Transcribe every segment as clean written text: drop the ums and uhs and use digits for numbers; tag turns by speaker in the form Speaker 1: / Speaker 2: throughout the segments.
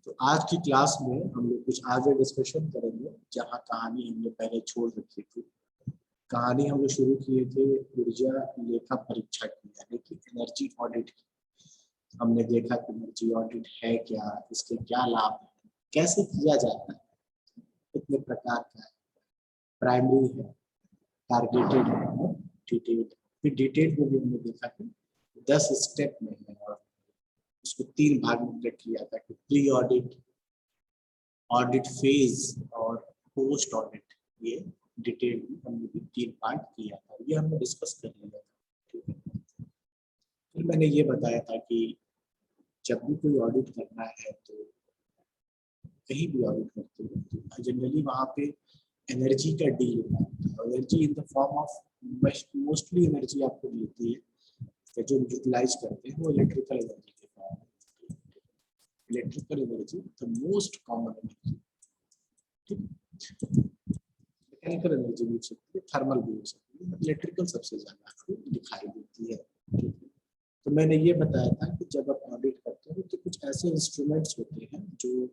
Speaker 1: तो आज की क्लास में हम लोग कुछ आगे डिस्कशन करेंगे, जहाँ कहानी हमने पहले छोड़ रखी थी। कहानी हम लोग शुरू किए थे ऊर्जा लेखा परीक्षा की, यानी कि एनर्जी ऑडिट की। हमने देखा कि एनर्जी ऑडिट है क्या, इसके क्या लाभ है, कैसे किया जाता है, कितने प्रकार का है, प्राइमरी है, टारगेटेड है, डिटेल्ड। फिर डिटेल्ड में भी हमने देखा कि 10 स्टेप में है और उसको 3 भाग में ब्रेक किया था कि प्री ऑडिट, ऑडिट फेज और पोस्ट ऑडिट। ये डिटेल में हमने भी 3 पार्ट किया था, ये हमने डिस्कस कर लिया था। ठीक है, फिर मैंने ये बताया था कि जब भी कोई ऑडिट करना है तो कहीं भी ऑडिट करते हो तो जनरली वहाँ पे एनर्जी का डील होता है। Energy in the form of mostly energy आपको मिलती है, जो यूटिलाइज करते हैं वो इलेक्ट्रिकल एनर्जी के फॉर्म में। Electrical energy the most common energy. Mechanical energy भी हो सकती है, थर्मल भी हो सकती है, इलेक्ट्रिकल सबसे ज्यादा आपको दिखाई देती है। तो मैंने ये बताया था कि जब आप ऑडिट करते हो तो कुछ ऐसे इंस्ट्रूमेंट्स होते हैं जो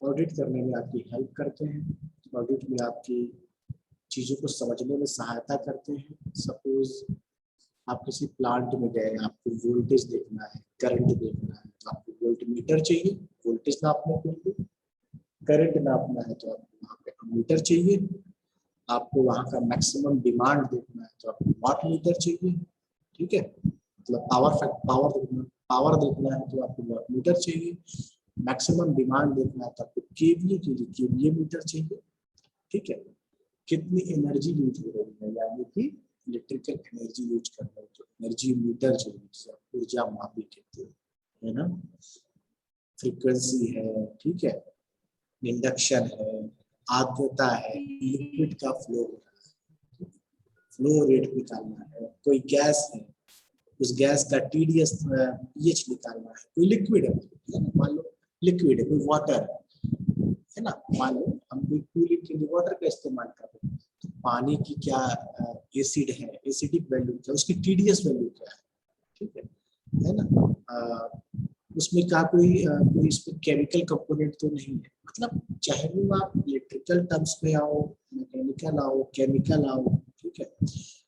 Speaker 1: ऑडिट करने में आपकी हेल्प करते हैं, ऑडिट में आपकी चीज़ों को समझने में सहायता करते हैं। सपोज आप किसी प्लांट में गए, आपको वोल्टेज देखना है, करंट देखना है, तो आपको वोल्ट मीटर चाहिए वोल्टेज नापने के लिए। करंट नापना है तो आपको वहाँ पे अमीटर चाहिए। आपको वहाँ का मैक्सिमम डिमांड देखना है तो आपको वाट मीटर चाहिए। ठीक है, मतलब पावर देखना है तो आपको वाट मीटर चाहिए। मैक्सिमम डिमांड देखना है तो आपको केवीए के लिए केवीए मीटर चाहिए। ठीक है, कितनी एनर्जी यूज हो रही है, यानी कि इलेक्ट्रिकल एनर्जी यूज कर रहे हो तो एनर्जी मीटर चाहिए, जिसे आप ऊर्जा मापी कहते हैं, है ना। फ्रीक्वेंसी है, ठीक है, इंडक्शन है, आर्द्रता है, लिक्विड का फ्लो हो रहा है, फ्लो रेट निकालना है, कोई गैस है उस गैस का टीडीएस पीएच निकालना है, कोई लिक्विड है, मान लो लिक्विड है, कोई वाटर है ना, मान लो हम कोई कूलिंग के लिए वाटर का इस्तेमाल कर रहे हैं तो पानी की क्या एसिड है, एसिडिक वैल्यू क्या, उसकी टीडीएस वैल्यू क्या है। ठीक है ना। उसमें क्या कोई इसमें केमिकल कंपोनेंट तो नहीं है। मतलब चाहे वो आप इलेक्ट्रिकल टर्म्स में आओ, मैकेनिकल आओ, केमिकल आओ, ठीक है,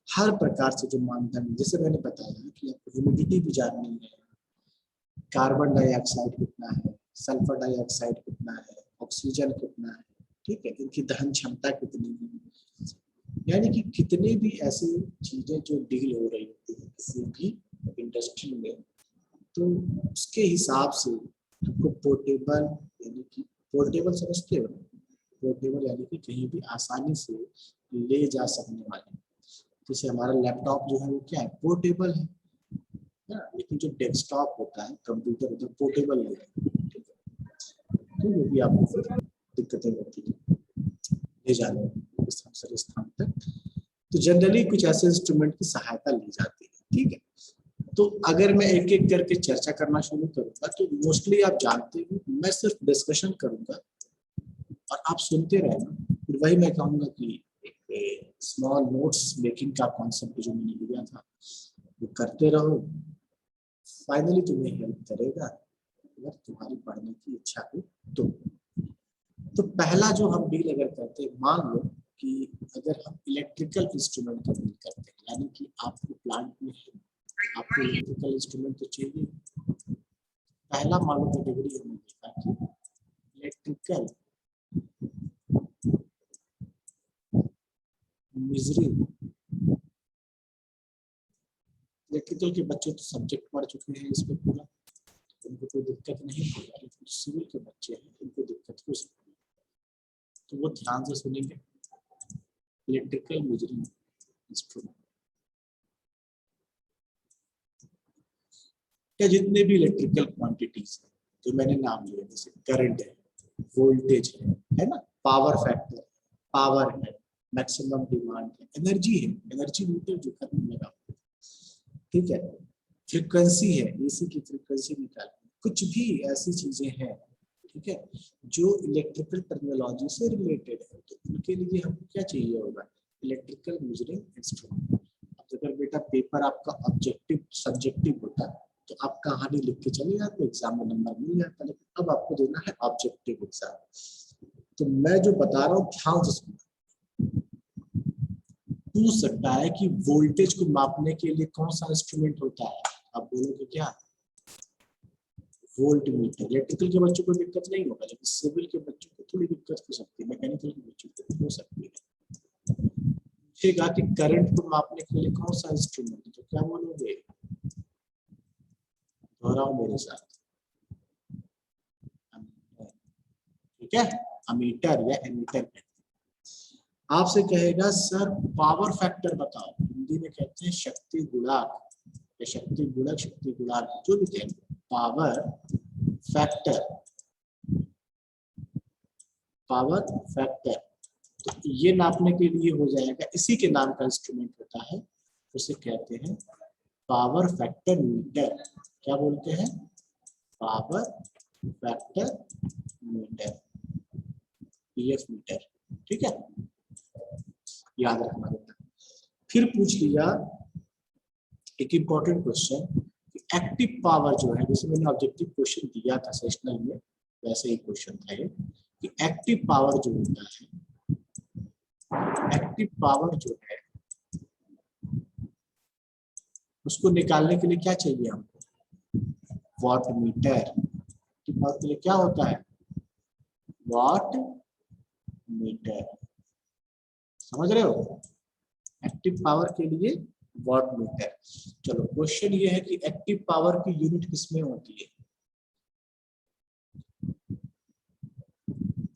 Speaker 1: हर प्रकार से जो मानदंड, जैसे मैंने बताया कि आपको ह्यूमिडिटी भी जाननी है, कार्बन डाइऑक्साइड कितना है, सल्फर डाइऑक्साइड कितना है, ऑक्सीजन कितना है, ठीक है, इनकी दहन क्षमता कितनी है, यानी कि कितने भी ऐसी चीजें जो डील हो रही होती है किसी भी इंडस्ट्री में, तो उसके हिसाब से आपको पोर्टेबल, यानी कि पोर्टेबल समझते हो, पोर्टेबल यानी कि कहीं भी आसानी से ले जा सकने वाले। जैसे हमारा लैपटॉप जो है वो क्या है, पोर्टेबल है ना, लेकिन जो डेस्कटॉप होता है, कंप्यूटर होता है, पोर्टेबल नहीं है। तो वो भी आपको फिर दिक्कतें होती है ले जाने में स्थान से स्थान तक। तो जनरली कुछ ऐसे इंस्ट्रूमेंट की सहायता ली जाती है। ठीक है, तो अगर मैं एक एक करके चर्चा करना शुरू करूंगा तो मोस्टली आप जानते हो, मैं सिर्फ डिस्कशन करूंगा और आप सुनते रहना। फिर वही मैं कहूंगा कि एक स्मॉल नोट्स मेकिंग का कॉन्सेप्ट जो मैंने लिया था वो करते रहो, फाइनली तुम्हें हेल्प करेगा अगर तुम्हारी पढ़ने की इच्छा हो तो पहला जो हम डील अगर करते हैं, मान लो कि अगर हम इलेक्ट्रिकल इंस्ट्रूमेंट का डील करते हैं, यानी कि आपको प्लांट में आपको इलेक्ट्रिकल इंस्ट्रूमेंट तो चाहिए। पहला मान लो कैटेगरी हमने देखा कि इलेक्ट्रिकल मेजरिंग। इलेक्ट्रिकल के बच्चे तो सब्जेक्ट पढ़ चुके हैं इसमें पूरा, उनको कोई दिक्कत नहीं होगा, लेकिन सिविल के बच्चे हैं उनको दिक्कत हो सकती है, तो वो ध्यान से सुनेंगे। इलेक्ट्रिकल मेजरिंग इंस्ट्रूमेंट या जितने भी इलेक्ट्रिकल क्वांटिटीज हैं जो मैंने नाम लिए, जैसे करंट है, वोल्टेज है ना, पावर फैक्टर, पावर है, मैक्सिमम डिमांड है, एनर्जी है, एनर्जी मीटर जो करने लगा, ठीक है, फ्रीक्वेंसी है, एसी की फ्रीक्वेंसी निकालनी, कुछ भी ऐसी चीजें हैं, ठीक है, जो इलेक्ट्रिकल टर्मिनोलॉजी से रिलेटेड है, तो उनके लिए हमको क्या चाहिए होगा, इलेक्ट्रिकल मेजरिंग इंस्ट्रूमेंट। अब अगर बेटा पेपर आपका ऑब्जेक्टिव सब्जेक्टिव होता तो आप कहानी लिख के चले जाते, एग्जाम में नंबर मिल जाता। लेकिन अब आपको देना है ऑब्जेक्टिव एग्जाम। तो मैं जो बता रहा हूँ ध्यान से सुनना। पूछ सकता है कि वोल्टेज को मापने के लिए कौन सा इंस्ट्रूमेंट होता है, आप बोलोगे क्या? Volt meter. इलेक्ट्रिकल के बच्चों को दिक्कत नहीं होगा, लेकिन सिविल के बच्चों को थोड़ी दिक्कत हो सकती है, मैकेनिकल के बच्चों को हो सकती है। पूछेगा कि करंट को मापने के लिए कौन सा इंस्ट्रूमेंट है, तो क्या बोलोगे? दोहराओ मेरे साथ, ठीक है, अमीटर या एमीटर कहते हैं। आपसे कहेगा सर पावर फैक्टर बताओ, हिंदी में कहते हैं शक्ति गुणक या शक्ति गुणक, शक्ति गुणांक, जो भी कहेंगे। पावर फैक्टर, पावर फैक्टर, तो ये नापने के लिए हो जाएगा, इसी के नाम का इंस्ट्रूमेंट होता है, उसे कहते हैं पावर फैक्टर मीटर। क्या बोलते हैं? Power factor meter, PF meter, ठीक है, याद रखना बेटा। फिर पूछ लिया एक इंपॉर्टेंट क्वेश्चन, एक्टिव पावर जो है, जैसे मैंने ऑब्जेक्टिव क्वेश्चन दिया था सेशनल में, वैसे ही क्वेश्चन था कि एक्टिव पावर जो होता है, एक्टिव पावर जो है उसको निकालने के लिए क्या चाहिए हमको? Watt meter. एक्टिव पावर के लिए क्या होता है? वॉट मीटर, समझ रहे हो? एक्टिव पावर के लिए वॉट मीटर। चलो क्वेश्चन ये है कि एक्टिव पावर की यूनिट किसमें होती है?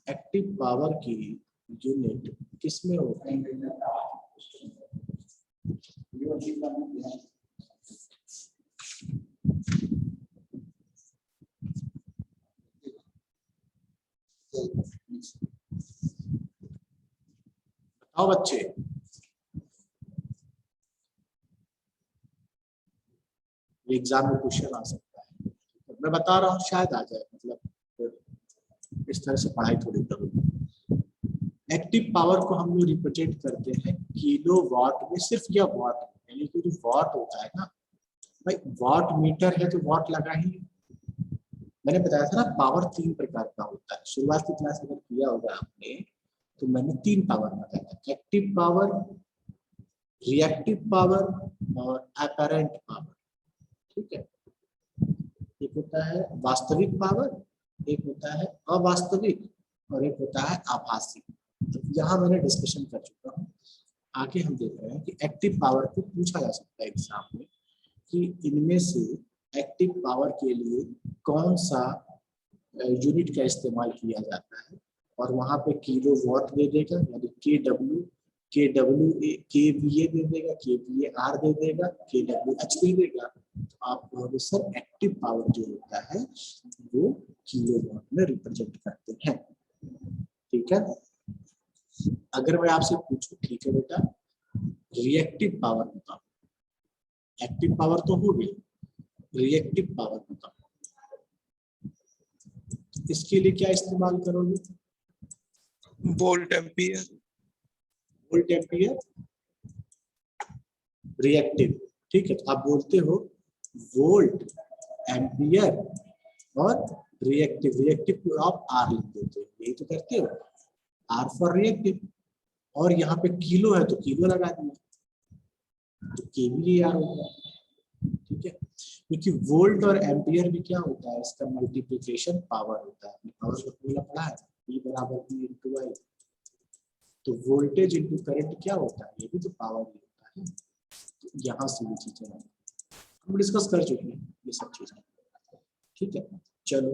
Speaker 1: एक्टिव पावर की यूनिट किसमें होती है? बताओ बच्चे, एग्जाम में क्वेश्चन आ सकता है, तो मैं बता रहा हूँ शायद आ जाए, मतलब इस तरह से पढ़ाई थोड़ी करूँ। एक्टिव पावर को हम लोग रिप्रेजेंट करते हैं किलो वाट में, सिर्फ या वाट, यानी कि जो वाट होता है ना भाई, वाट मीटर है तो वाट लगा ही। मैंने बताया था ना पावर 3 प्रकार का होता है, शुरुआत की क्लास अगर किया होगा आपने तो मैंने 3 पावर बताया था, एक्टिव पावर, रिएक्टिव पावर और अपैरेंट पावर, ठीक है। एक होता है वास्तविक पावर, एक होता है अवास्तविक और एक होता है आभासी। तो यहाँ मैंने डिस्कशन कर चुका हूँ। आगे हम देख रहे हैं कि एक्टिव पावर को पूछा जा सकता है एग्जाम में कि इनमें से एक्टिव पावर के लिए कौन सा यूनिट का इस्तेमाल किया जाता है, और वहां पे किलो वॉट दे देगा, यानी KVA दे देगा, KVAR दे देगा, KWH दे देगा। तो आप कहोगे सर एक्टिव पावर जो होता है वो किलो वॉट में रिप्रेजेंट करते हैं, ठीक है। अगर मैं आपसे पूछूं, ठीक है बेटा, रिएक्टिव पावर बताओ, एक्टिव पावर तो हो गई, रिएक्टिव पावर बताओ, इसके लिए क्या इस्तेमाल करोगे?
Speaker 2: Volt ampere.
Speaker 1: Volt ampere reactive, ठीक है। तो आप बोलते हो वोल्ट एम्पियर और रिएक्टिव, रिएक्टिव को आप आर लिख देते हो, यही तो करते हो, आर फॉर रिएक्टिव। और यहाँ पे किलो है तो किलो लगा दिया, तो KVAR होगा, ठीक है। क्योंकि वोल्ट और एम्पियर भी क्या होता है, इसका मल्टीप्लिकेशन पावर होता है, पावर का फॉर्मूला पढ़ा है, E बराबर P इंटू I। तो वोल्टेज इंटू करंट क्या होता है, ये भी तो पावर ही होता है। तो यहाँ से ये चीजें हम डिस्कस कर चुके हैं ये सब चीजें, ठीक है। चलो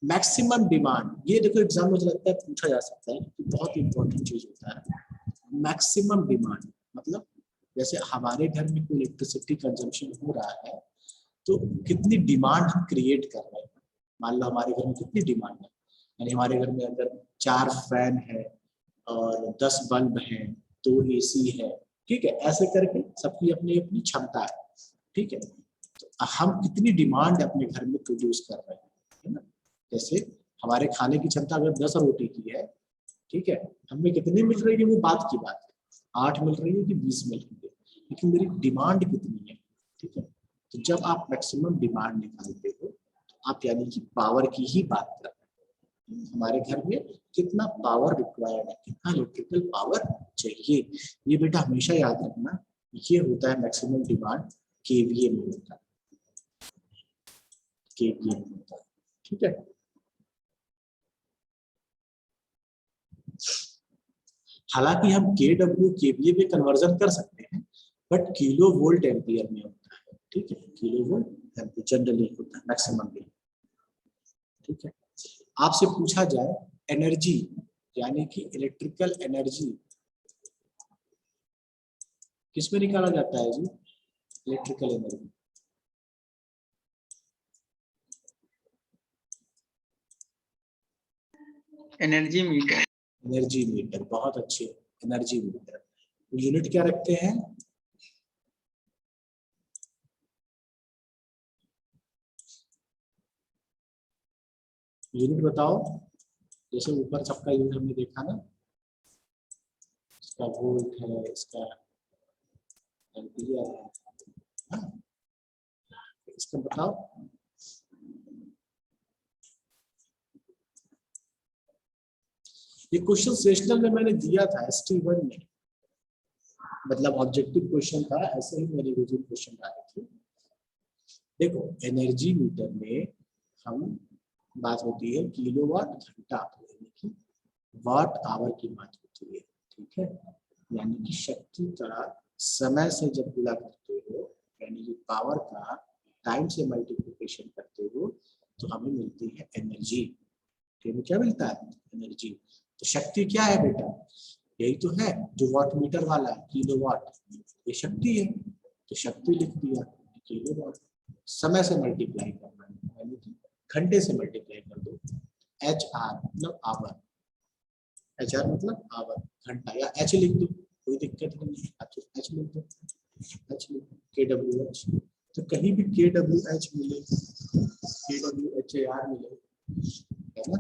Speaker 1: मैक्सिमम डिमांड, ये देखो एग्जाम मुझे लगता है पूछा जा सकता है, कि बहुत इंपॉर्टेंट चीज होता है मैक्सिमम डिमांड। मतलब जैसे हमारे घर में कोई इलेक्ट्रिसिटी कंजम्पशन हो रहा है तो कितनी डिमांड हम क्रिएट कर रहे हैं। मान लो हमारे घर में कितनी डिमांड है, यानी हमारे घर में अगर 4 फैन है और 10 बल्ब है, 2 AC है, ठीक है, ऐसे करके सबकी अपनी अपनी क्षमता है, ठीक है। तो हम कितनी डिमांड अपने घर में प्रोड्यूस कर रहे हैं, है ना। जैसे हमारे खाने की क्षमता अगर 10 रोटी की है, ठीक है, हमें कितनी मिल रही है वो बात की बात है, 8 मिल रही है कि 20 मिल रही है, लेकिन मेरी डिमांड कितनी है, ठीक है। तो जब आप मैक्सिमम डिमांड निकालते हो तो आप यानी कि पावर की ही बात कर रहे हैं। हमारे घर में कितना पावर रिक्वायर्ड है, कितना इलेक्ट्रिकल पावर चाहिए, ये बेटा हमेशा याद रखना। ये होता है मैक्सिमम डिमांड, केवीए में होता है, केवीए में होता है। ठीक है, हालांकि हम केडब्ल्यू केवीए में कन्वर्जन कर सकते हैं, बट किलो वोल्ट एम्पियर में होता है। ठीक है, किलो वोल्ट एम्पियर जनरली होता है मैक्सिमम में। ठीक है, आपसे पूछा जाए एनर्जी यानी कि इलेक्ट्रिकल एनर्जी किसमें निकाला जाता है जी? Electrical energy
Speaker 2: energy meter.
Speaker 1: Energy meter, बहुत अच्छे, एनर्जी मीटर। यूनिट क्या रखते हैं? यूनिट बताओ। जैसे ऊपर सबका यूनिट हमने देखा ना, इसका वोल्ट है, इसका एम्पियर है, हाँ? इसका बताओ। ये क्वेश्चन सेशनल में मैंने दिया था ST1 में, मतलब ऑब्जेक्टिव क्वेश्चन था, ऐसे ही मेरे रिविजन क्वेश्चन आए थे। देखो एनर्जी मीटर में हम बात होती है किलोवाट घंटा, यानी कि वाट आवर की बात होती है। ठीक है, यानी कि शक्ति का समय से जब गुणा करते हो, यानी कि पावर का टाइम से मल्टीप्लिकेशन करते हो, तो हमें मिलती है एनर्जी। क्या मिलता है? एनर्जी। तो शक्ति क्या है बेटा? यही तो है जो वाट मीटर वाला है, किलोवाट, ये शक्ति है। तो शक्ति लिख दिया, किलोवाट। समय से मल्टीप्लाई करना है, यानी कि घंटे से मल्टीप्लाई कर दो। HR मतलब आवर, HR मतलब आवर, घंटा, या H लिख दो, कोई दिक्कत नहीं है, आप H लिख दो, H लिख दो, KWH। तो कहीं भी KWH मिले, KWHAR मिले, है ना?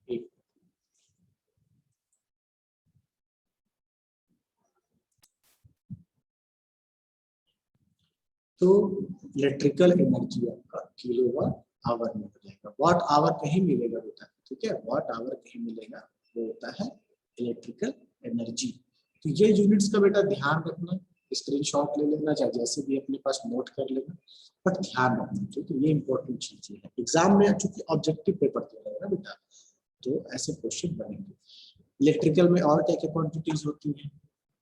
Speaker 1: एक तो इलेक्ट्रिकल एनर्जी आपका किलोवाट आवर में हो जाएगा। वाट आवर कहीं मिलेगा बेटा, ठीक है, वाट आवर कहीं मिलेगा, वो होता है इलेक्ट्रिकल एनर्जी। तो ये यूनिट्स का बेटा ध्यान रखना, स्क्रीनशॉट ले लेना, चाहे जैसे भी अपने पास नोट कर लेना, बट ध्यान रखना, ठीक है, ये इंपॉर्टेंट चीज है। एग्जाम में चूंकि ऑब्जेक्टिव पेपर दे रहे हैं ना बेटा, तो ऐसे क्वेश्चन बनेंगे। इलेक्ट्रिकल में और क्या क्या क्वांटिटीज होती है?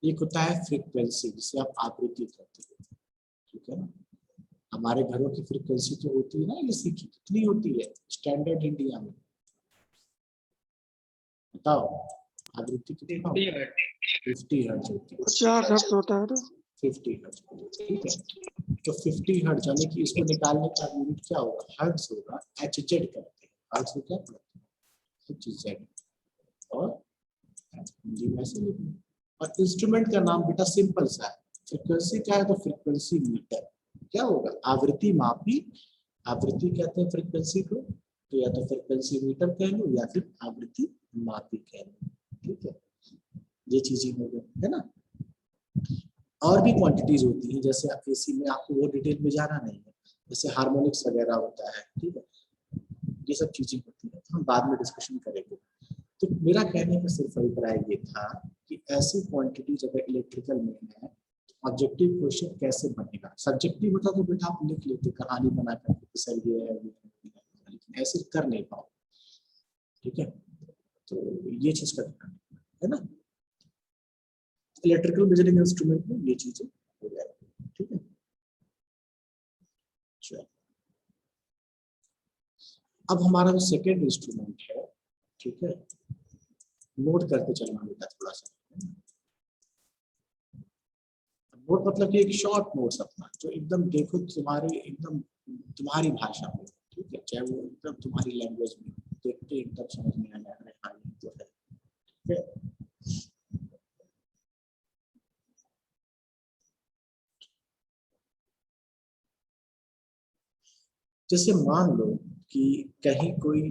Speaker 1: एक होता है फ्रीक्वेंसी, जिसे आप आवृत्ति कहते हैं। ठीक है ना, हमारे घरों की फ्रीक्वेंसी जो होती है ना एसी की, कितनी होती है स्टैंडर्ड इंडिया में? बताओ, आवृत्ति कितना होती है? 50 हर्ट्ज होती है।
Speaker 3: 50 हर्ट्ज होता है ना?
Speaker 1: 50 हर्ट्ज, ठीक है। तो 50 हर्ट्ज यानी कि इसको निकालने का यूनिट क्या होगा? हर्ट्ज होगा, HZ करते हैं। हर्ट्ज को क्या करते हैं? HZ। और हिंदी में ऐसे लिखना। और इंस्ट्रूमेंट का नाम बेटा सिंपल सा है, फ्रीक्वेंसी क्या है तो फ्रीक्वेंसी मीटर। क्या होगा? आवृत्ति मापी, आवृत्ति कहते हैं फ्रीक्वेंसी को, तो या तो फ्रीक्वेंसी मीटर कह लो या फिर आवृत्ति मापी कह लो। ठीक है, ये चीजें हो गई, है ना। और भी क्वांटिटीज होती हैं, जैसे एसी में आपको वो डिटेल में जाना नहीं है, जैसे हार्मोनिक्स वगैरह होता है, ठीक है, ये सब चीजें होती हैं, तो हम बाद में डिस्कशन करेंगे। तो मेरा कहने का सिर्फ अभिप्राय ये था कि ऐसी क्वांटिटी जब इलेक्ट्रिकल में है, ऑब्जेक्टिव क्वेश्चन कैसे बनेगा। सब्जेक्टिव होता तो बेटा आप लिख लेते कहानी बना करके सर ये है, लेकिन ऐसे कर नहीं पाओ। ठीक है, तो ये चीज का ध्यान है ना, इलेक्ट्रिकल मेजरिंग इंस्ट्रूमेंट में ये चीजें हो जाएगी। ठीक है, चलो अब हमारा जो सेकेंड इंस्ट्रूमेंट है, ठीक है, नोट करके चलना बेटा थोड़ा सा। नोट मतलब कि एक शॉर्ट नोट्स अपना, जो एकदम देखो तुम्हारे एकदम तुम्हारी भाषा में, ठीक है, चाहे वो एकदम तुम्हारी लैंग्वेज में, देख के एकदम समझ में आ जाए हाँ ये तो है। ठीक है, जैसे मान लो कि कहीं कोई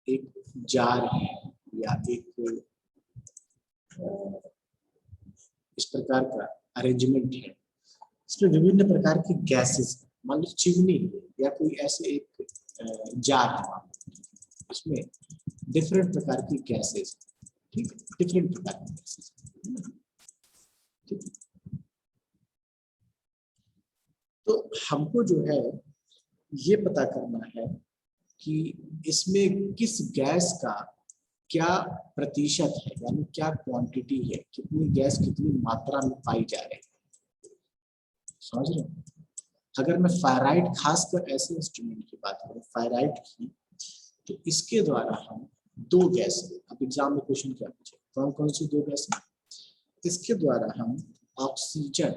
Speaker 1: एक जार है या एक इस प्रकार का अरेंजमेंट है। इसमें विभिन्न प्रकार की गैसेस, मान लो चिमनी या कोई ऐसे एक जार है, इसमें डिफरेंट प्रकार की गैसेस, ठीक है, डिफरेंट प्रकार की गैसेस, ठीक है। तो हमको जो है ये पता करना है कि इसमें किस गैस का क्या प्रतिशत है, यानी क्या क्वांटिटी है, कितनी गैस कितनी मात्रा में पाई जा रही है, समझ रहे हैं। अगर मैं फायराइट, खासकर ऐसे इंस्ट्रूमेंट की बात करूं फायराइट की, तो इसके द्वारा हम दो गैस, अब एग्जाम में क्वेश्चन क्या पूछे, कौन कौन सी दो गैस है, इसके द्वारा हम ऑक्सीजन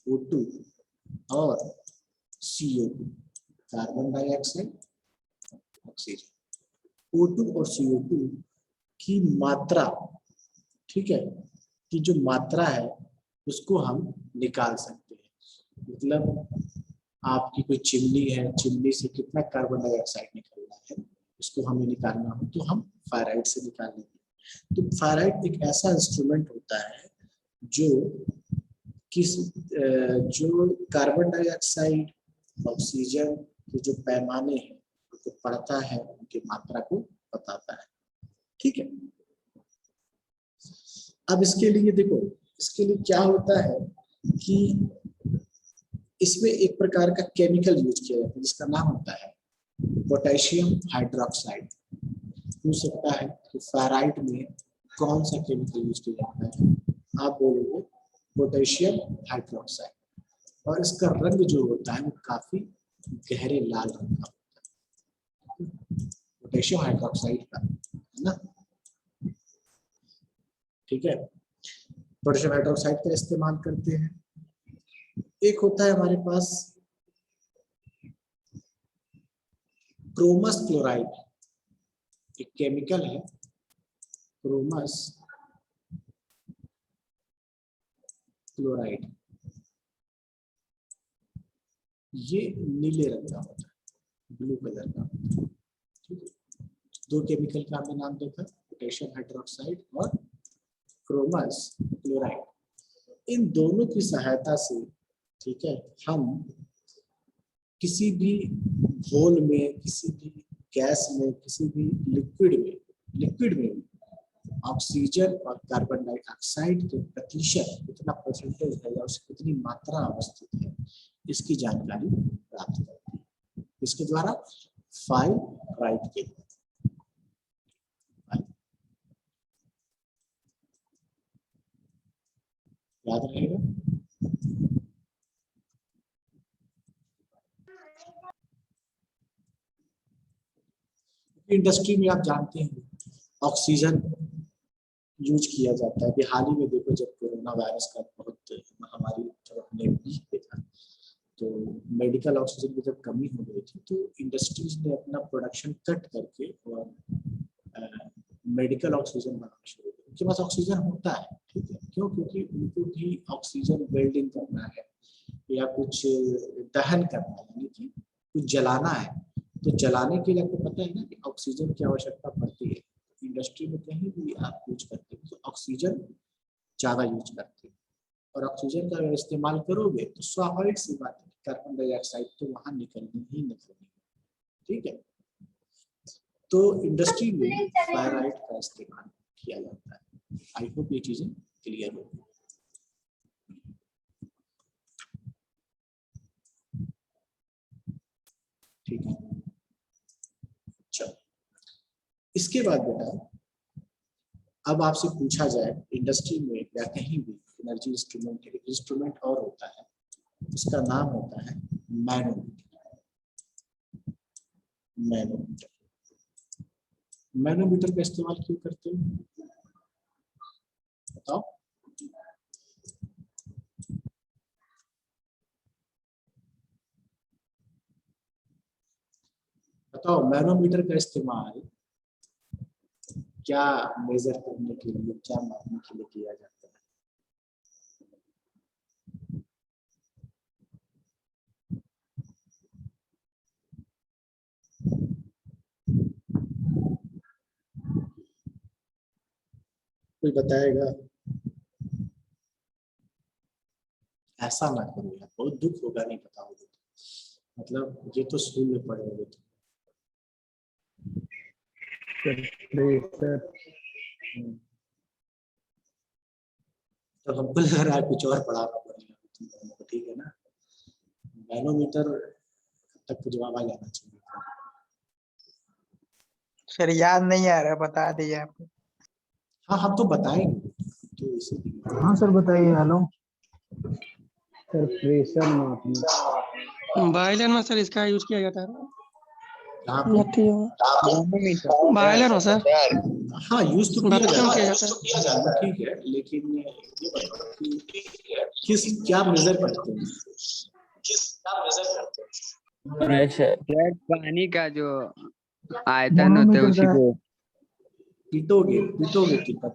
Speaker 1: O2 और CO2, carbon dioxide oxygen, O2 और CO2 की मात्रा, ठीक है, की जो मात्रा है उसको हम निकाल सकते हैं। मतलब आपकी कोई चिमनी है, चिमनी से कितना कार्बन डाइऑक्साइड निकल रहा है उसको हमें निकालना हो तो हम फायराइट से निकाल लेंगे। तो फायराइट एक ऐसा इंस्ट्रूमेंट होता है जो जो कार्बन डाइऑक्साइड ऑक्सीजन के जो पैमाने हैं उनको पढ़ता है, उनकी मात्रा को बताता है, ठीक है। अब इसके लिए देखो, इसके लिए क्या होता है कि इसमें एक प्रकार का केमिकल यूज किया जाता है जिसका नाम होता है पोटेशियम हाइड्रोक्साइड। पूछ सकता है कि फेराइट में कौन सा केमिकल यूज किया जाता है, आप बोलोगे पोटेशियम हाइड्रोक्साइड, और इसका रंग जो होता है वो काफी गहरे लाल रंग का होता है, पोटेशियम हाइड्रोक्साइड का, है ना, ठीक है। पोटेशियम हाइड्रोक्साइड का इस्तेमाल करते हैं। एक होता है हमारे पास क्रोमस क्लोराइड, एक केमिकल है क्रोमस क्लोराइड, ये नीले रंग का होता है, ब्लू कलर का, ठीक है। दो केमिकल का हमने नाम देखा, पोटेशियम हाइड्रोक्साइड और क्रोमस क्लोराइड। इन दोनों की सहायता से, ठीक है, हम किसी भी घोल में, किसी भी गैस में, किसी भी लिक्विड में ऑक्सीजन और कार्बन डाइऑक्साइड के प्रतिशत कितना परसेंटेज है या उसकी कितनी मात्रा अवस्थित है इसकी जानकारी प्राप्त करते हैं। इसके द्वारा फायराइट के याद रहेगा। इंडस्ट्री में आप जानते हैं ऑक्सीजन यूज किया जाता है। अभी हाल ही में देखो, जब कोरोना वायरस का बहुत महामारी जब अपने पीक पे था, तो मेडिकल ऑक्सीजन की जब कमी हो गई थी तो इंडस्ट्रीज ने अपना प्रोडक्शन कट करके और मेडिकल ऑक्सीजन बनाना शुरू किया। उनके पास ऑक्सीजन होता है, ठीक है, क्यों, क्योंकि उनको भी ऑक्सीजन वेल्डिंग करना है या कुछ दहन करना है, यानी कि कुछ जलाना है, तो जलाने के लिए आपको पता है ना कि ऑक्सीजन की आवश्यकता पड़ती है। इंडस्ट्री में कहीं भी आप यूज करते हैं तो ऑक्सीजन ज्यादा यूज करते हैं, और ऑक्सीजन का अगर इस्तेमाल करोगे तो स्वाभाविक सी बात है, कार्बन डाइऑक्साइड तो वहां निकलनी, ठीक है। तो इंडस्ट्री में फायराइट का इस्तेमाल किया जाता है। आई होप ये चीजें क्लियर हो। ठीक है, चलो इसके बाद बेटा, अब आपसे पूछा जाए इंडस्ट्री में या कहीं भी एनर्जी इंस्ट्रूमेंट, एक इंस्ट्रूमेंट और होता है, उसका नाम होता है मैनोमीटर। मैनोमीटर, मैनोमीटर का इस्तेमाल क्यों करते हो बताओ। बताओ, मैनोमीटर का इस्तेमाल क्या मेजर करने के लिए, क्या मापने के लिए किया जाता है। कोई बताएगा। ऐसा ना करो यार, बहुत दुख होगा नहीं पता होगा तो। मतलब ये तो स्कूल में पढ़े होगे तो। तो हमको लग रहा है कुछ और पढ़ाना पड़ेगा तुम लोगों को, ठीक है ना। मैनोमीटर तक तो जवाब आ जाना चाहिए।
Speaker 2: सर याद नहीं आ रहा, बता दीजिए आप।
Speaker 1: हाँ हम तो बताएंगे, तो इसीलिए।
Speaker 3: हाँ सर बताइए। हेलो सर, प्रेशर मापना।
Speaker 4: बॉयलर में सर इसका यूज किया जाता है।
Speaker 1: यहाँ पे
Speaker 2: मैनोमीटर
Speaker 4: बॉयलर में सर
Speaker 1: हाँ यूज तो किया
Speaker 4: बर्तन में
Speaker 1: जाता
Speaker 4: किया जाता
Speaker 1: है, ठीक है, लेकिन ये बताओ कि किस क्या मेजर करते हैं।
Speaker 3: प्रेशर
Speaker 2: सर पानी का जो आयतन होता है
Speaker 3: मैनोमीटर
Speaker 2: उसी
Speaker 3: का
Speaker 2: को।
Speaker 1: पीटोगे पीटोगे कितना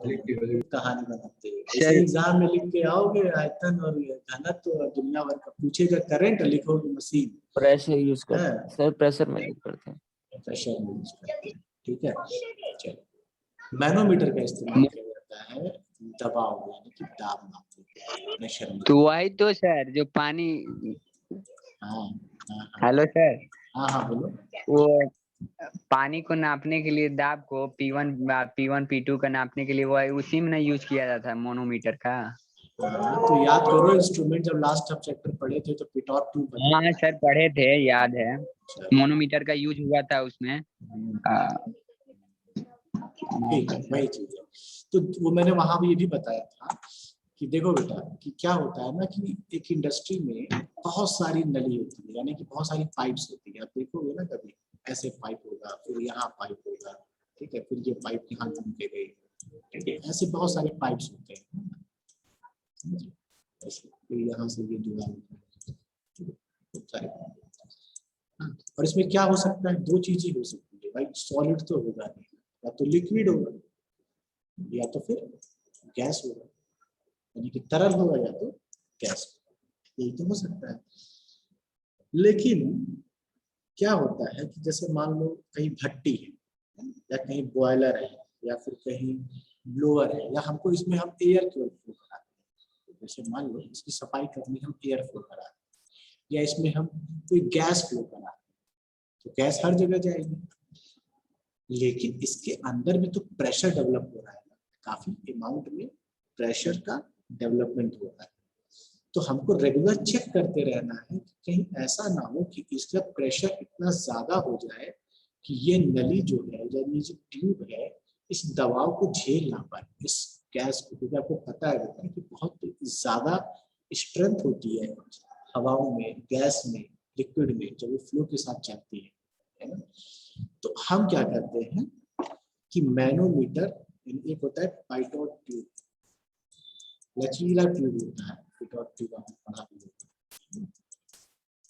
Speaker 1: कहानी बनाते हो ऐसे
Speaker 2: सर
Speaker 1: एग्जाम में लिख के आओगे आयतन और घनत्व और दुनिया भर का पूछेगा, करंट लिखोगे मशीन
Speaker 3: प्रेशर यूज करते
Speaker 1: है,
Speaker 3: हैं सर, प्रेशर में यूज करते हैं।
Speaker 1: प्रेशर में यूज करते हैं, ठीक है। चलो मैनोमीटर का इस्तेमाल किया जाता है दबाव यानी कि दाब नापने के लिए, प्रेशर में।
Speaker 2: तो वही तो सर जो पानी।
Speaker 1: हाँ हाँ
Speaker 2: हेलो सर,
Speaker 1: हाँ हाँ बोलो।
Speaker 2: वो पानी को नापने के लिए दाब को P1 P2 का नापने के लिए वो उसी में ना यूज किया जाता है मैनोमीटर का।
Speaker 1: हाँ, तो याद करो इंस्ट्रूमेंट जब लास्ट हम चैप्टर पढ़े थे तो पिटॉट ट्यूब
Speaker 2: हाँ सर पढ़े थे, याद है।
Speaker 1: बताया।
Speaker 2: मैनोमीटर का यूज हुआ था उसमें।
Speaker 1: ठीक है वही चीज है। तो वो मैंने वहां भी ये भी बताया था कि देखो बेटा कि क्या होता है ना कि एक इंडस्ट्री में बहुत सारी नली होती है, यानी कि बहुत सारी पाइप्स होती है। आप देखोगे ना कभी ऐसे पाइप होगा, फिर यहाँ पाइप होगा, ठीक है, फिर ये पाइप यहाँ घूम के गई, ठीक है, ऐसे बहुत सारे पाइप्स होते हैं, समझे? ऐसे फिर यहाँ से ये जुड़ा होता है, बहुत सारे pipe। हाँ, और इसमें क्या हो सकता है, दो चीजें हो सकती है भाई, सॉलिड तो होगा नहीं, या तो लिक्विड होगा या तो फिर गैस होगा, यानी कि तरल होगा या तो गैस, यही तो हो सकता है। लेकिन क्या होता है कि जैसे मान लो कहीं भट्टी है या कहीं बॉयलर है या फिर कहीं ब्लोअर है, या हमको इसमें हम एयर फ्लो कराते हैं, जैसे मान लो इसकी सफाई करनी हम एयर फ्लो कराते हैं, या इसमें हम कोई गैस फ्लो कराते हैं, तो गैस हर जगह जाएगी, लेकिन इसके अंदर भी तो प्रेशर डेवलप हो रहा है, काफी अमाउंट में प्रेशर का डेवलपमेंट हो रहा है। तो हमको रेगुलर चेक करते रहना है कि कहीं ऐसा ना हो कि इसका प्रेशर इतना ज्यादा हो जाए कि ये नली जो है या ये जो ट्यूब है इस दबाव को झेल ना पाए, इस गैस को, क्योंकि आपको पता है कि बहुत ज्यादा स्ट्रेंथ होती है हवाओं में, गैस में, लिक्विड में, जब वो फ्लो के साथ चलती है ना। तो हम क्या करते हैं कि मैनोमीटर, एक होता है पाइटोट ट्यूब, लचीला ट्यूब होता है, पिटॉट ट्यूब आपने पढ़ा भी होगा,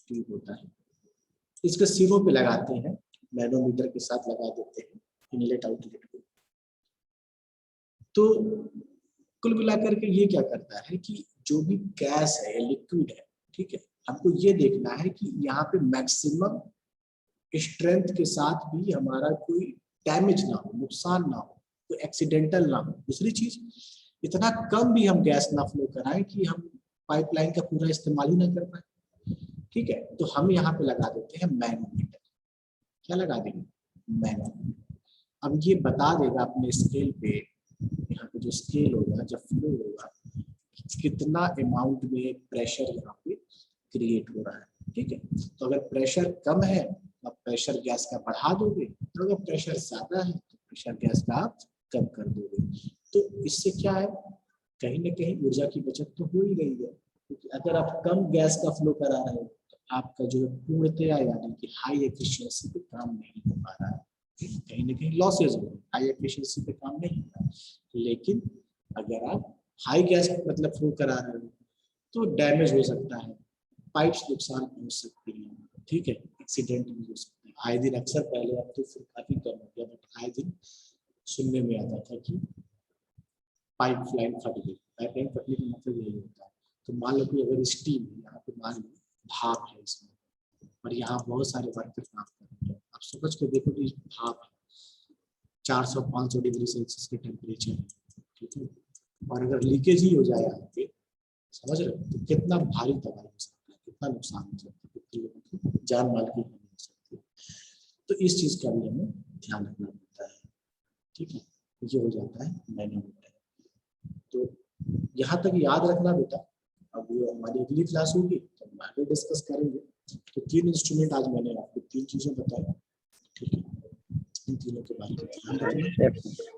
Speaker 1: ट्यूब होता है, इसके सिरों पे लगाते हैं, मैनोमीटर के साथ लगा देते हैं इनलेट आउटलेट को। तो कुल मिलाकर के ये क्या करता है कि जो भी गैस है लिक्विड है, ठीक है, हमको ये देखना है कि यहाँ पे मैक्सिमम स्ट्रेंथ के साथ भी हमारा कोई डैमेज ना हो, नुकसान ना हो, कोई एक्सीडेंटल ना हो। दूसरी चीज, इतना कम भी हम गैस ना फ्लो कराएं कि हम पाइपलाइन का पूरा इस्तेमाल ही ना कर पाए, ठीक है। तो हम यहाँ पे लगा देते हैं मैनोमीटर। क्या लगा देंगे? मैनोमीटर। अब ये बता देगा अपने स्केल पे, यहाँ पे जो स्केल होगा जब फ्लो होगा कितना अमाउंट में प्रेशर यहाँ पे क्रिएट हो रहा है, ठीक है। तो अगर प्रेशर कम है तो आप प्रेशर गैस का बढ़ा दोगे, तो अगर प्रेशर ज्यादा है तो प्रेशर गैस का आप कम कर दोगे। तो इससे क्या है, कहीं ना कहीं ऊर्जा की बचत तो हो ही रही है, क्योंकि अगर आप कम गैस का फ्लो करा रहे हो तो आपका जो पूर्णतया यानी कि हाई एफिशिएंसी पे काम नहीं हो पा रहा है, कहीं ना कहीं लॉसेज हो रहे हैं, हाई एफिशिएंसी पे काम नहीं हो रहा है। लेकिन अगर आप हाई गैस मतलब फ्लो करा रहे हो तो डैमेज हो सकता है, पाइप्स नुकसान पहुंच सकती है, ठीक है, एक्सीडेंट भी हो सकता है। आए दिन अक्सर, पहले अब तो फिर काफी कम हो गया, बट आए दिन सुनने में आता था कि पाइप लाइन फट गई। पाइप लाइन फटने का मतलब यही होता है। तो मान लो कि अगर स्टीम है, यहाँ पे मान लो भाप है इसमें, और यहाँ बहुत सारे वर्कर काम कर रहे हैं, आप समझ के देखो कि भाप है, 400-500 डिग्री सेल्सियस के टेम्परेचर है, ठीक है, और अगर लीकेज ही हो जाए यहाँ पे समझ रहे हो? तो कितना भारी तबाही हो सकता है, कितना नुकसान हो सकता है, कितने लोगों की जान माल की हानि हो सकती है। तो इस चीज का भी हमें ध्यान रखना पड़ता है। ठीक है, ये हो जाता है मैनोमीटर। तो यहाँ तक याद रखना बेटा। अब ये हमारी अगली क्लास होगी तो हम आगे डिस्कस करेंगे। तो 3 इंस्ट्रूमेंट आज मैंने आपको 3 चीजें बताई। ठीक है, इन तीनों के बारे में ध्यान रखना।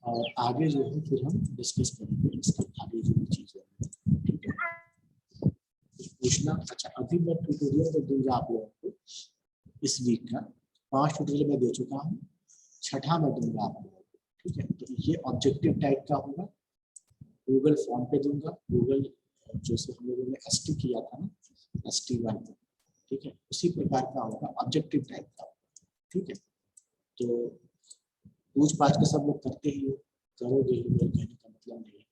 Speaker 1: और आगे जो है फिर हम डिस्कस करेंगे इसके आगे जो भी चीजें हैं। ठीक है, पूछना। अच्छा, अभी मैं ट्यूटोरियल तो दूंगा आप लोगों को इस वीक का। 5 ट्यूटोरियल मैं दे चुका हूँ, 6ठा मैं दूंगा आप लोगों को। ठीक है, तो ये ऑब्जेक्टिव टाइप का होगा, गूगल फॉर्म पे दूंगा। गूगल जैसे हम लोगों ने एसटी किया था ना, ST1, ठीक है, उसी प्रकार का होगा, ऑब्जेक्टिव टाइप का। ठीक है, तो पूछ पाछ के सब लोग करते ही हो, करोगे ही, मेरे कहने का मतलब नहीं है।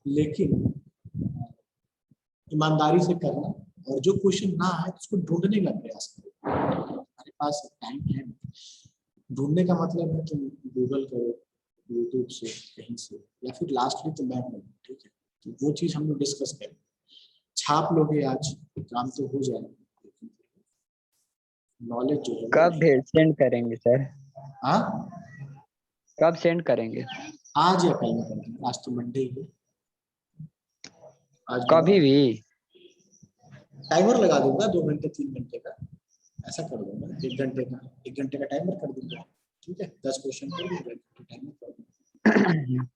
Speaker 1: लेकिन ईमानदारी से करना, और जो क्वेश्चन ना आए उसको ढूंढने का प्रयास करो। हमारे पास टाइम है, ढूंढने का मतलब है तुम गूगल करो, यूट्यूब से, कहीं से, या फिर लास्टली तो मैं हूँ। ठीक है, तो वो चीज हम लोग डिस्कस करें। छाप लोगे आज, काम तो हो जाएगा, नॉलेज जो है
Speaker 2: कब सेंड करेंगे सर?
Speaker 1: हाँ,
Speaker 2: कब सेंड करेंगे?
Speaker 1: आज या कल में करेंगे। आज तो मंडे ही है, आज
Speaker 2: कभी भी?
Speaker 1: टाइमर लगा दूंगा 2 घंटे 3 घंटे का, ऐसा कर दूंगा। 1 घंटे का टाइमर कर दूंगा। ठीक है, 10 क्वेश्चन कर दूंगा, टाइमर कर दूंगा।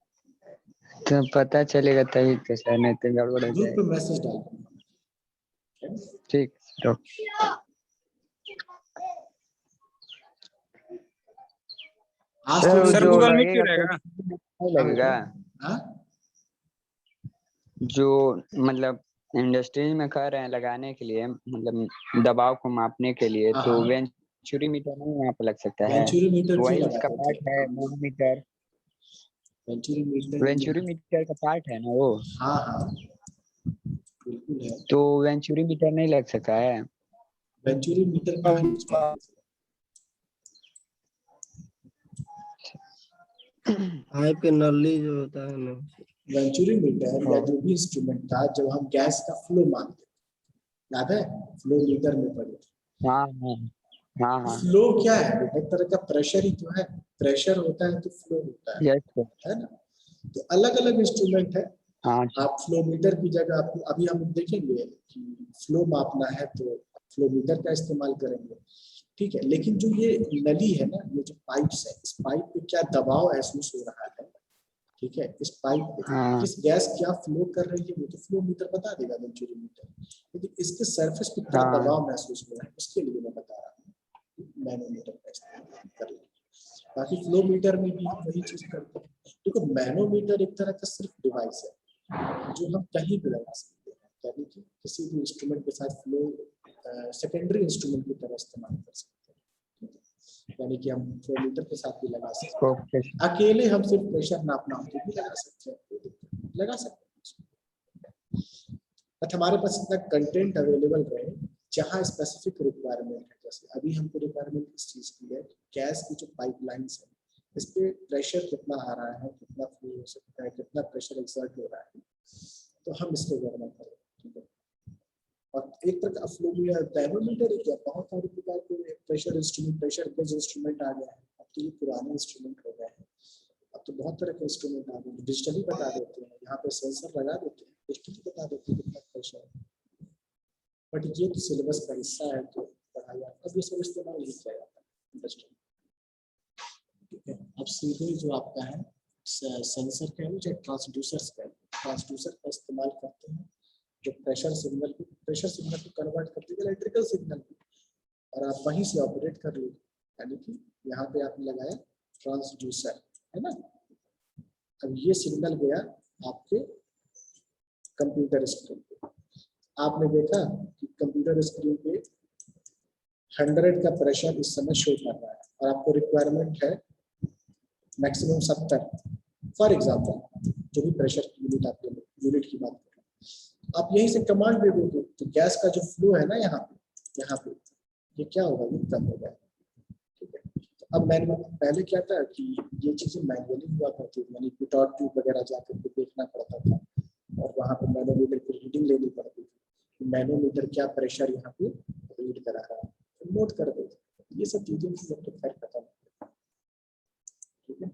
Speaker 2: तो पता चलेगा तभी तो सर, नहीं तो गड़बड़ हो
Speaker 1: ग्रुप पे
Speaker 2: जाएगा।
Speaker 1: मैसेज डाल दूंगा।
Speaker 2: ठीक, तो
Speaker 1: आज
Speaker 2: सर
Speaker 1: तो
Speaker 5: सर
Speaker 2: जो
Speaker 5: गूगल मीट क्यों
Speaker 2: लगेगा
Speaker 5: रहेगा?
Speaker 2: नहीं लगेगा?
Speaker 1: हाँ,
Speaker 2: जो मतलब इंडस्ट्रीज में कह रहे हैं लगाने के लिए, मतलब दबाव को मापने के लिए,
Speaker 1: हाँ,
Speaker 2: तो
Speaker 1: हाँ।
Speaker 2: वेंचुरी मीटर नहीं वहाँ पे लग सकता है?
Speaker 1: वेंचुरी मीटर क्यों
Speaker 2: वही
Speaker 1: लगा
Speaker 2: उसका
Speaker 1: सकते
Speaker 2: पार्ट है,
Speaker 1: हैं?
Speaker 2: Manometer.
Speaker 1: Venturi meter
Speaker 2: venturi meter का पार्ट है ना वो?
Speaker 1: हाँ हाँ बिल्कुल है।
Speaker 2: तो वेंचुरी मीटर नहीं लग सका है?
Speaker 1: वेंचुरी मीटर कहाँ यूज करते हैं?
Speaker 3: पाइप के नली जो होता है ना,
Speaker 1: वेंचुरी मीटर या जो भी इंस्ट्रूमेंट था, जब हम गैस का फ्लो मानते, याद है, फ्लो मीटर में पढ़े थे।
Speaker 2: हाँ हाँ हाँ हाँ,
Speaker 1: फ्लो क्या है बेटा? एक तरह का प्रेशर ही तो है। प्रेशर होता है तो फ्लो होता
Speaker 2: यस सर।
Speaker 1: है ना? तो अलग अलग इंस्ट्रूमेंट है।
Speaker 2: हाँ
Speaker 1: आप फ्लो मीटर की जगह आपको अभी हम देखेंगे कि फ्लो मापना है तो फ्लो मीटर का इस्तेमाल करेंगे। ठीक है, लेकिन जो ये नली है ना, ये जो पाइप्स है, इस पाइप पे क्या दबाव महसूस हो रहा है, ठीक है, इस पाइप पे
Speaker 2: हाँ
Speaker 1: किस गैस क्या फ्लो कर रही है, वो तो फ्लो मीटर बता देगा, वेंचुरी मीटर। लेकिन इसके सरफेस पे क्या
Speaker 2: हाँ।
Speaker 1: दबाव महसूस हो रहा है, उसके लिए मैं बता रहा हूँ मैनोमीटर का इस्तेमाल कर लेंगे। बाकी फ्लो मीटर में भी हम वही चीज करते हैं। देखो, मैनोमीटर एक तरह का सिर्फ डिवाइस है जो हम कहीं भी लगा सकते हैं, यानी कि किसी भी इंस्ट्रूमेंट के साथ फ्लो सेकेंडरी इंस्ट्रूमेंट की तरह इस्तेमाल कर सकते हैं। यानी कि हम फ्लोमीटर के साथ भी लगा सकते हैं,
Speaker 2: ओके।
Speaker 1: अकेले हम सिर्फ प्रेशर नापना हो तो भी लगा सकते हैं, लगा सकते हैं। बट हमारे पास इतना कंटेंट अवेलेबल रहे जहाँ स्पेसिफिक रिक्वायरमेंट है। जैसे अभी हमको रिक्वायरमेंट इस चीज की है, गैस की जो पाइपलाइंस है, इस पे प्रेशर कितना आ रहा है, कितना फ्लो हो सकता है, कितना प्रेशर एक्सर्ट हो रहा है, तो हम इसको गणना करें। ठीक है, और एक तरह का फ्लो थर्मोमीटर है, बहुत सारे प्रकार के pressure instrument, pressure gauge instrument आ गया है। अब तो ये पुराने इंस्ट्रूमेंट हो गए हैं, अब तो बहुत तरह के इंस्ट्रूमेंट आ गए, डिजिटली बता देते हैं, यहाँ पे सेंसर लगा देते हैं, डिजिटली बता देते हैं कितना प्रेशर है। बट ये तो सिलेबस का हिस्सा है, तो पढ़ाया, अब ये सब इस्तेमाल नहीं किया जाता इंडस्ट्री। ठीक है, अब सीधे जो आपका है सेंसर कह लो चाहे ट्रांसड्यूसर्स कह लो, ट्रांसड्यूसर का इस्तेमाल करते हैं जो प्रेशर सिग्नल को कन्वर्ट करते हैं इलेक्ट्रिकल सिग्नल को, और आप वहीं से ऑपरेट कर लो। यानी कि यहाँ पे आपने लगाया ट्रांसड्यूसर, है ना। अब ये सिग्नल गया आपके कंप्यूटर स्क्रीन पे, आपने देखा कि कंप्यूटर स्क्रीन पे 100 का प्रेशर इस समय शो कर रहा है, और आपको रिक्वायरमेंट है मैक्सिमम 70 फॉर एग्जांपल, जो भी प्रेशर की यूनिट आप यूनिट की बात कर रहे हैं। आप यहीं से कमांड दे दोगे तो गैस का जो फ्लो है ना यहाँ पे ये क्या होगा, ये कम हो जाएगा। ठीक है, अब मैंने पहले क्या था कि ये चीजें मैनुअली हुआ करती थी, यानी विदाउट ट्यूब वगैरह जाकर के देखना पड़ता था और वहाँ पे मैनोमीटर की रीडिंग लेनी पड़ती थी, मैनोमीटर क्या प्रेशर यहाँ पे रीड करा रहा है, नोट कर देते। ये सब चीजें तो खैर खत्म, ठीक है।